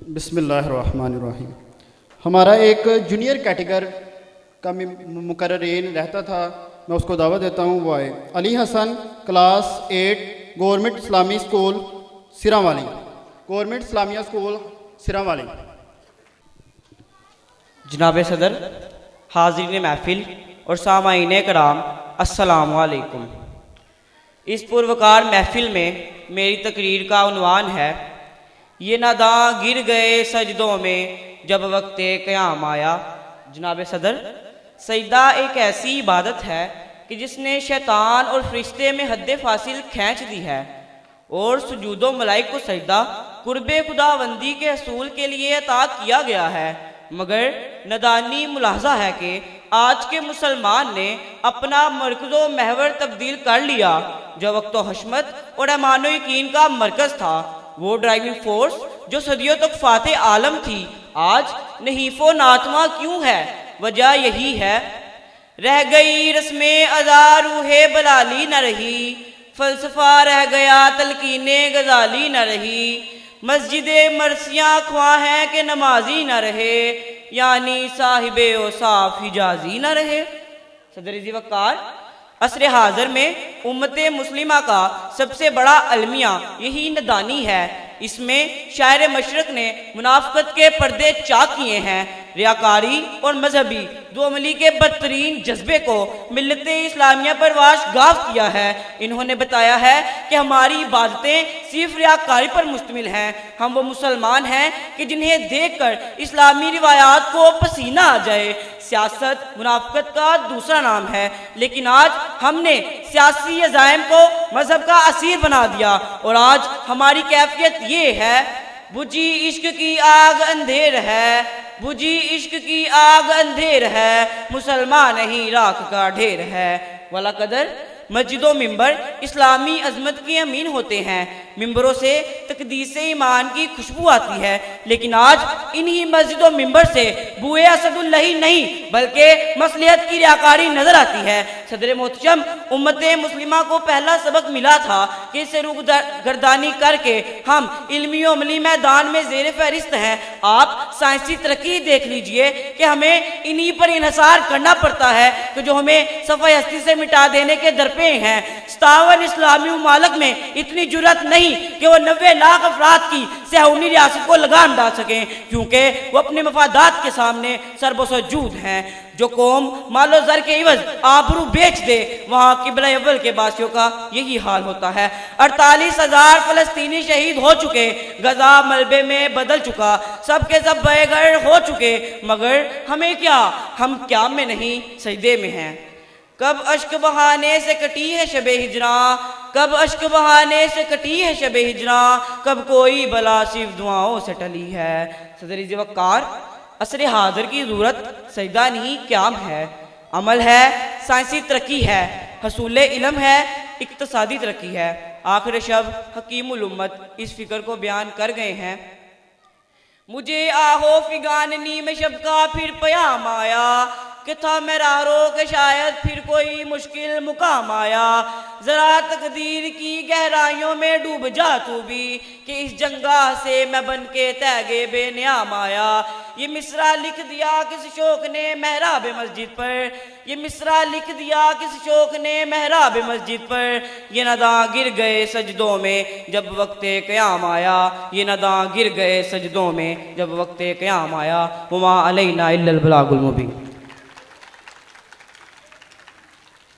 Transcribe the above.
बिस्मिल्लाहिर्रहमानिर्रहीम। हमारा एक जूनियर कैटेगरी का मुकर्रीन रहता था, मैं उसको दावत देता हूँ। वो आए। अली हसन, क्लास 8, गवर्नमेंट इस्लामी स्कूल सिरावाली, गवर्नमेंट इस्लामिया स्कूल सिरावाली। जनाब सदर, हाज़रीन महफिल और सामाईन कराम, अस्सलामु अलैकुम। इस पुरवकार महफिल में मेरी तकरीर का उन्वान है, ये नादां गिर गए सजदों में जब वक्त क़याम आया। जनाब सदर, सजदा एक ऐसी इबादत है कि जिसने शैतान और फरिश्ते में हद फासिल खींच दी है, और सुजूदो मलाइक को सजदा कुर्बे खुदाबंदी के असूल के लिए अता किया गया है। मगर नदानी मुलाहजा है कि आज के मुसलमान ने अपना मरकज़ो महवर तब्दील कर लिया। जो वक्त हशमत और अमान यकीन का मरकज़ था, वो ड्राइविंग फोर्स जो सदियों तक फाते आलम थी, आज नहीफो नातमा क्यों है? वजह यही है, रह गई रस्में अज़ा रूहे बलाली न रही, फलसफा रह गया तलकीने गजाली न रही, मस्जिदे मरसियाँ ख्वा हैं कि नमाजी न रहे, यानी साहिबे ओ साफ हिजाजी न रहे। सदर ज़ी वक़ार, असर हाज़र में उम्मत मुस्लिमा का सबसे बड़ा अलमिया यही नदानी है। इसमें शायर मशरक ने मुनाफ़क़त के पर्दे चाक किए हैं। रियाकारी और मजहबी दो अमली के बदतरीन जज्बे को मिल्लत इस्लामिया पर वाशगाफ किया है। इन्होंने बताया है कि हमारी इबादतें सिर्फ रियाकारी पर मुश्तमिल हैं। हम वो मुसलमान हैं कि जिन्हें देख कर इस्लामी रिवायात को पसीना आ जाए। सियासत मुनाफ़क़त का दूसरा नाम है, लेकिन आज हमने सियासी अज़ाइम को मजहब का असीर बना दिया, और आज हमारी कैफियत ये है, बुझी इश्क की आग अंधेर है, बुझी इश्क की आग अंधेर है, मुसलमान नहीं राख का ढेर है। वाला कदर मस्जिदों मिंबर इस्लामी अजमत के अमीन होते हैं। मिंबरों से तकदीस ईमान की खुशबू आती है, लेकिन आज इन्हीं मस्जिदों मिंबर से बुए असदुल्लाही नहीं बल्कि मसलिहत की रियाकारी नजर आती है। सदर मोहतरम, उम्मत मुस्लिमा को पहला सबक मिला था कि इसे रुख गर्दानी करके हम इल्मी और अमली मैदान में ज़ेर फहरिस्त हैं। आप साइंसी तरक्की देख लीजिए कि हमें इन्हीं पर इन्हसार करना पड़ता है कि जो हमें सफ़े हस्ती से मिटा देने के दरपे हैं। 57 इस्लामी मुमालिक में इतनी जुर्रत नहीं कि वो 90 लाख अफराद की सहूनी रियासत को लगाम डाल सकें, क्योंकि वो अपने मफादात के सामने सर्वसजूद हैं। जो कौम मालो जर के इवज आबरू बेच दे, वहाँ किबला अव्वल के बासियों का यही हाल होता है। 48,000 फलस्तीनी शहीद हो चुके, गजा मलबे में बदल चुका, सब के सब बेघर हो चुके, मगर हमें क्या, हम क्या में नहीं सजदे में हैं। कब अश्क बहाने से कटी है शबे हिजरा, कब अश्क बहाने से कटी है शबे हिजरा, कब कोई बला सिर्फ दुआओं से टली है। सदर ज़ी वक़ार, असर हाज़र की ज़रूरत सजदा नहीं क़याम है, अमल है, साइंसी तरक्की है, हसूल इल्म है, इक़्तिसादी तरक्की है। आखिर शब हकीमुल उम्मत इस फ़िक्र को बयान कर गए हैं, मुझे आहो फिगाननी में शब का फिर पयाम आया, कि था मेरा रो के शायद फिर कोई मुश्किल मुकाम आया। जरा तकदीर की गहराइयों में डूब जा तू भी, कि इस जंगाह से मैं बन के तैगे बेनियाम आया। ये मिसरा लिख दिया किस शौक ने महराब मस्जिद पर, ये मिसरा लिख दिया किस शौक ने महराब मस्जिद पर, ये नदां गिर गए सजदों में जब वक्त क़याम आया, ये नदां गिर गए सजदों में जब वक्त क़याम आया। वमा अलैना इल्लल बलागुल मुबीन।